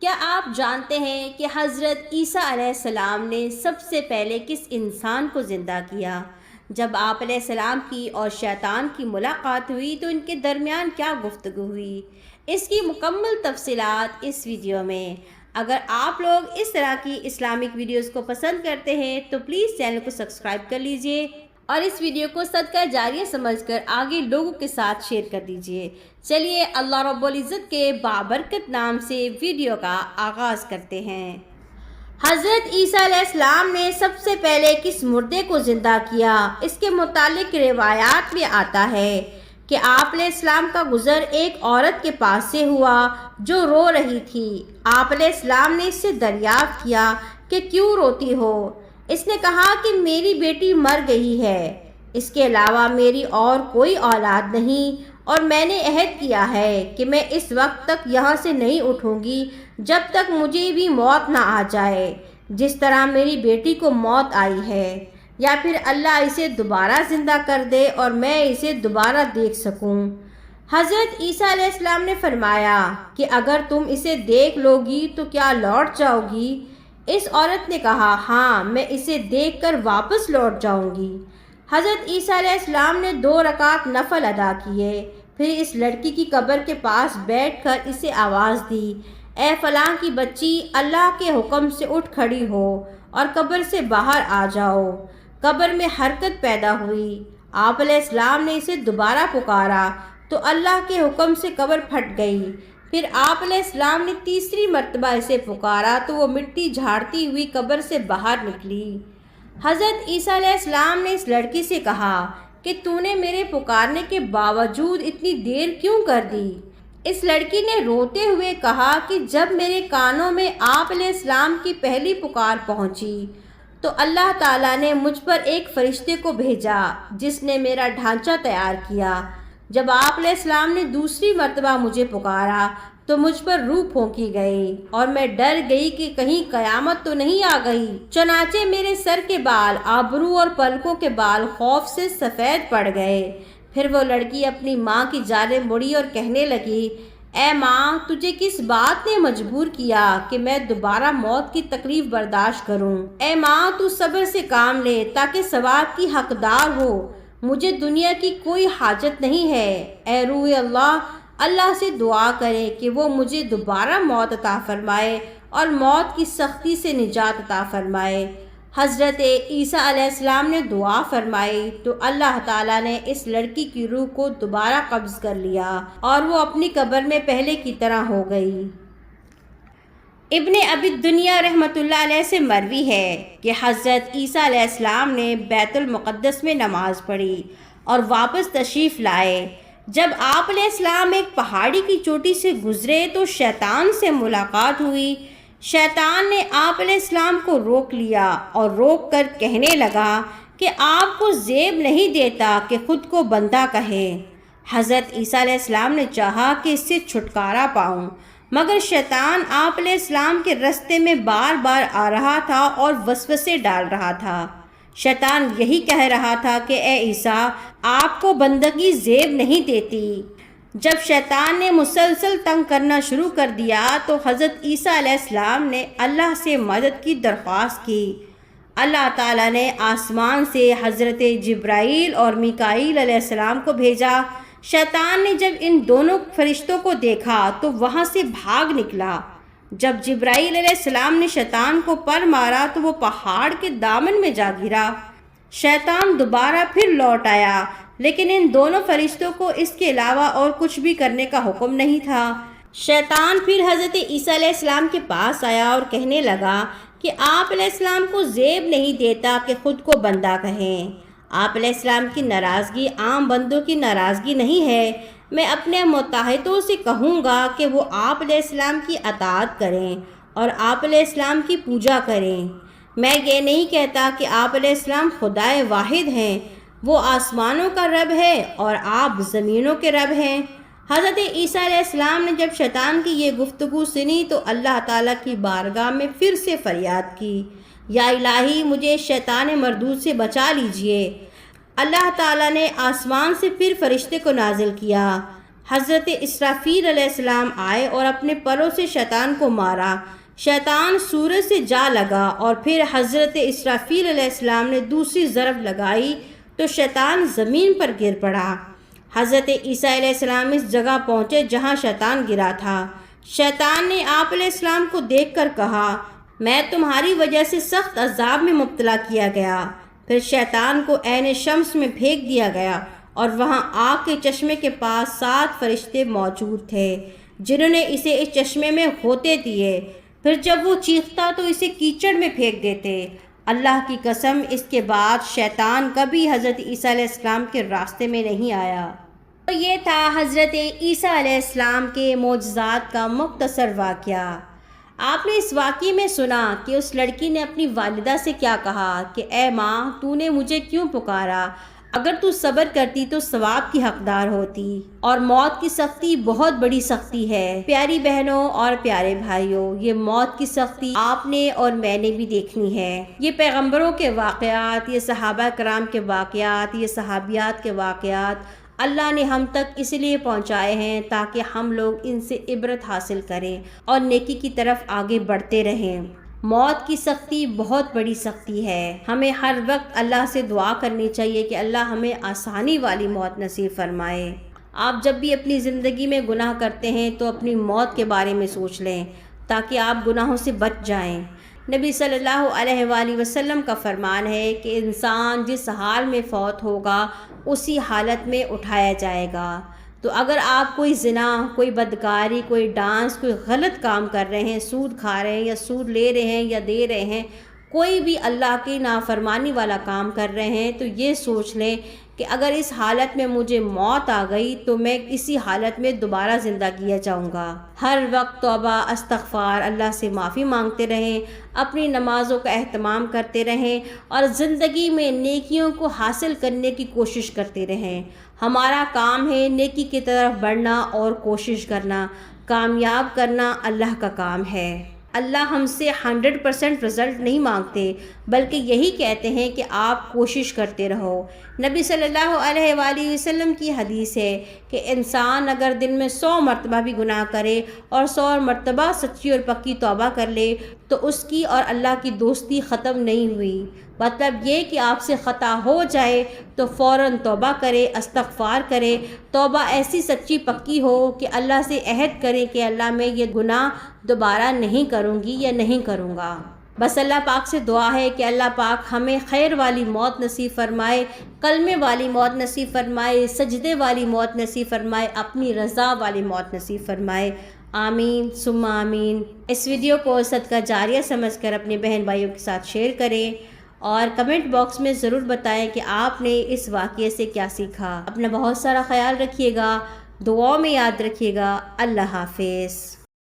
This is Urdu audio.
کیا آپ جانتے ہیں کہ حضرت عیسیٰ علیہ السلام نے سب سے پہلے کس انسان کو زندہ کیا؟ جب آپ علیہ السلام کی اور شیطان کی ملاقات ہوئی تو ان کے درمیان کیا گفتگو ہوئی؟ اس کی مکمل تفصیلات اس ویڈیو میں۔ اگر آپ لوگ اس طرح کی اسلامک ویڈیوز کو پسند کرتے ہیں تو پلیز چینل کو سبسکرائب کر لیجئے اور اس ویڈیو کو صدقہ جاریہ سمجھ کر آگے لوگوں کے ساتھ شیئر کر دیجئے۔ چلیے اللہ رب العزت کے بابرکت نام سے ویڈیو کا آغاز کرتے ہیں۔ حضرت عیسیٰ علیہ السلام نے سب سے پہلے کس مردے کو زندہ کیا؟ اس کے متعلق روایات میں آتا ہے کہ آپ علیہ السلام کا گزر ایک عورت کے پاس سے ہوا جو رو رہی تھی۔ آپ علیہ السلام نے اس سے دریافت کیا کہ کیوں روتی ہو؟ اس نے کہا کہ میری بیٹی مر گئی ہے، اس کے علاوہ میری اور کوئی اولاد نہیں، اور میں نے عہد کیا ہے کہ میں اس وقت تک یہاں سے نہیں اٹھوں گی جب تک مجھے بھی موت نہ آ جائے جس طرح میری بیٹی کو موت آئی ہے، یا پھر اللہ اسے دوبارہ زندہ کر دے اور میں اسے دوبارہ دیکھ سکوں۔ حضرت عیسیٰ علیہ السلام نے فرمایا کہ اگر تم اسے دیکھ لو گی تو کیا لوٹ جاؤ گی؟ اس عورت نے کہا ہاں، میں اسے دیکھ کر واپس لوٹ جاؤں گی۔ حضرت عیسیٰ علیہ السلام نے 2 رکعت نفل ادا کیے، پھر اس لڑکی کی قبر کے پاس بیٹھ کر اسے آواز دی، اے فلاں کی بچی، اللہ کے حکم سے اٹھ کھڑی ہو اور قبر سے باہر آ جاؤ۔ قبر میں حرکت پیدا ہوئی۔ آپ علیہ السلام نے اسے دوبارہ پکارا تو اللہ کے حکم سے قبر پھٹ گئی۔ پھر آپ علیہ السلام نے تیسری مرتبہ اسے پکارا تو وہ مٹی جھاڑتی ہوئی قبر سے باہر نکلی۔ حضرت عیسیٰ علیہ السلام نے اس لڑکی سے کہا کہ تو نے میرے پکارنے کے باوجود اتنی دیر کیوں کر دی؟ اس لڑکی نے روتے ہوئے کہا کہ جب میرے کانوں میں آپ علیہ السلام کی پہلی پکار پہنچی تو اللہ تعالیٰ نے مجھ پر ایک فرشتے کو بھیجا جس نے میرا ڈھانچہ تیار کیا۔ جب آپ علیہ السلام نے دوسری مرتبہ مجھے پکارا تو مجھ پر روح پھونکی گئی اور میں ڈر گئی کہ کہیں قیامت تو نہیں آ گئی۔ چنانچہ میرے سر کے بال، آبرو اور پلکوں کے بال خوف سے سفید پڑ گئے۔ پھر وہ لڑکی اپنی ماں کی جانب مڑی اور کہنے لگی، اے ماں، تجھے کس بات نے مجبور کیا کہ میں دوبارہ موت کی تکلیف برداشت کروں؟ اے ماں، تو صبر سے کام لے تاکہ ثواب کی حقدار ہو۔ مجھے دنیا کی کوئی حاجت نہیں ہے۔ اے روح اللہ سے دعا کرے کہ وہ مجھے دوبارہ موت عطا فرمائے اور موت کی سختی سے نجات عطا فرمائے۔ حضرت عیسیٰ علیہ السلام نے دعا فرمائی تو اللہ تعالیٰ نے اس لڑکی کی روح کو دوبارہ قبض کر لیا اور وہ اپنی قبر میں پہلے کی طرح ہو گئی۔ ابن ابی الدنیا رحمۃ اللہ علیہ سے مروی ہے کہ حضرت عیسیٰ علیہ السلام نے بیت المقدس میں نماز پڑھی اور واپس تشریف لائے۔ جب آپ علیہ السلام ایک پہاڑی کی چوٹی سے گزرے تو شیطان سے ملاقات ہوئی۔ شیطان نے آپ علیہ السلام کو روک لیا اور روک کر کہنے لگا کہ آپ کو زیب نہیں دیتا کہ خود کو بندہ کہے۔ حضرت عیسیٰ علیہ السلام نے چاہا کہ اس سے چھٹکارا پاؤں، مگر شیطان آپ علیہ السلام کے راستے میں بار بار آ رہا تھا اور وسوسے ڈال رہا تھا۔ شیطان یہی کہہ رہا تھا کہ اے عیسیٰ، آپ کو بندگی زیب نہیں دیتی۔ جب شیطان نے مسلسل تنگ کرنا شروع کر دیا تو حضرت عیسیٰ علیہ السلام نے اللہ سے مدد کی درخواست کی۔ اللہ تعالیٰ نے آسمان سے حضرت جبرائیل اور میکائیل علیہ السلام کو بھیجا۔ شیطان نے جب ان دونوں فرشتوں کو دیکھا تو وہاں سے بھاگ نکلا۔ جب جبرائیل علیہ السلام نے شیطان کو پر مارا تو وہ پہاڑ کے دامن میں جا گرا۔ شیطان دوبارہ پھر لوٹ آیا، لیکن ان دونوں فرشتوں کو اس کے علاوہ اور کچھ بھی کرنے کا حکم نہیں تھا۔ شیطان پھر حضرت عیسیٰ علیہ السلام کے پاس آیا اور کہنے لگا کہ آپ علیہ السلام کو زیب نہیں دیتا کہ خود کو بندہ کہیں۔ آپ علیہ السلام کی ناراضگی عام بندوں کی ناراضگی نہیں ہے۔ میں اپنے متحدوں سے کہوں گا کہ وہ آپ علیہ السلام کی اطاعت کریں اور آپ علیہ السلام کی پوجا کریں۔ میں یہ نہیں کہتا کہ آپ علیہ السلام خدائے واحد ہیں، وہ آسمانوں کا رب ہے اور آپ زمینوں کے رب ہیں۔ حضرت عیسیٰ علیہ السلام نے جب شیطان کی یہ گفتگو سنی تو اللہ تعالیٰ کی بارگاہ میں پھر سے فریاد کی، یا الہی، مجھے شیطان مردود سے بچا لیجئے۔ اللہ تعالیٰ نے آسمان سے پھر فرشتے کو نازل کیا۔ حضرت اسرافیل علیہ السلام آئے اور اپنے پروں سے شیطان کو مارا۔ شیطان سورج سے جا لگا اور پھر حضرت اسرافیل علیہ السلام نے دوسری ضرب لگائی تو شیطان زمین پر گر پڑا۔ حضرت عیسیٰ علیہ السلام اس جگہ پہنچے جہاں شیطان گرا تھا۔ شیطان نے آپ علیہ السلام کو دیکھ کر کہا، میں تمہاری وجہ سے سخت عذاب میں مبتلا کیا گیا۔ پھر شیطان کو عین شمس میں پھینک دیا گیا اور وہاں آگ کے چشمے کے پاس 7 فرشتے موجود تھے جنہوں نے اسے اس چشمے میں ہوتے دیے۔ پھر جب وہ چیختا تو اسے کیچڑ میں پھینک دیتے۔ اللہ کی قسم، اس کے بعد شیطان کبھی حضرت عیسیٰ علیہ السلام کے راستے میں نہیں آیا۔ تو یہ تھا حضرت عیسیٰ علیہ السلام کے معجزات کا مختصر واقعہ۔ آپ نے اس واقعے میں سنا کہ اس لڑکی نے اپنی والدہ سے کیا کہا کہ اے ماں، تو نے مجھے کیوں پکارا؟ اگر تو صبر کرتی تو ثواب کی حقدار ہوتی، اور موت کی سختی بہت بڑی سختی ہے۔ پیاری بہنوں اور پیارے بھائیوں، یہ موت کی سختی آپ نے اور میں نے بھی دیکھنی ہے۔ یہ پیغمبروں کے واقعات، یہ صحابہ کرام کے واقعات، یہ صحابیات کے واقعات اللہ نے ہم تک اس لیے پہنچائے ہیں تاکہ ہم لوگ ان سے عبرت حاصل کریں اور نیکی کی طرف آگے بڑھتے رہیں۔ موت کی سختی بہت بڑی سختی ہے۔ ہمیں ہر وقت اللہ سے دعا کرنی چاہیے کہ اللہ ہمیں آسانی والی موت نصیب فرمائے۔ آپ جب بھی اپنی زندگی میں گناہ کرتے ہیں تو اپنی موت کے بارے میں سوچ لیں تاکہ آپ گناہوں سے بچ جائیں۔ نبی صلی اللہ علیہ وآلہ وسلم کا فرمان ہے کہ انسان جس حال میں فوت ہوگا اسی حالت میں اٹھایا جائے گا۔ تو اگر آپ کوئی زنا، کوئی بدکاری، کوئی ڈانس، کوئی غلط کام کر رہے ہیں، سود کھا رہے ہیں یا سود لے رہے ہیں یا دے رہے ہیں، کوئی بھی اللہ کی نافرمانی والا کام کر رہے ہیں، تو یہ سوچ لیں کہ اگر اس حالت میں مجھے موت آ گئی تو میں اسی حالت میں دوبارہ زندہ کیا جاؤں گا۔ ہر وقت توبہ، استغفار، اللہ سے معافی مانگتے رہیں، اپنی نمازوں کا اہتمام کرتے رہیں اور زندگی میں نیکیوں کو حاصل کرنے کی کوشش کرتے رہیں۔ ہمارا کام ہے نیکی کی طرف بڑھنا اور کوشش کرنا۔ کامیاب کرنا اللہ کا کام ہے۔ اللہ ہم سے 100% رزلٹ نہیں مانگتے، بلکہ یہی کہتے ہیں کہ آپ کوشش کرتے رہو۔ نبی صلی اللہ علیہ وآلہ وسلم کی حدیث ہے کہ انسان اگر دن میں 100 مرتبہ بھی گناہ کرے اور 100 مرتبہ سچی اور پکی توبہ کر لے تو اس کی اور اللہ کی دوستی ختم نہیں ہوئی۔ مطلب یہ کہ آپ سے خطا ہو جائے تو فوراً توبہ کرے، استغفار کرے، توبہ ایسی سچی پکی ہو کہ اللہ سے عہد کرے کہ اللہ میں یہ گناہ دوبارہ نہیں کروں گی یا نہیں کروں گا۔ بس اللہ پاک سے دعا ہے کہ اللہ پاک ہمیں خیر والی موت نصیب فرمائے، کلمے والی موت نصیب فرمائے، سجدے والی موت نصیب فرمائے، اپنی رضا والی موت نصیب فرمائے۔ آمین ثم آمین۔ اس ویڈیو کو صدقہ جاریہ سمجھ کر اپنے بہن بھائیوں کے ساتھ شیئر کریں اور کمنٹ باکس میں ضرور بتائیں کہ آپ نے اس واقعے سے کیا سیکھا۔ اپنا بہت سارا خیال رکھیے گا، دعاؤں میں یاد رکھیے گا۔ اللہ حافظ۔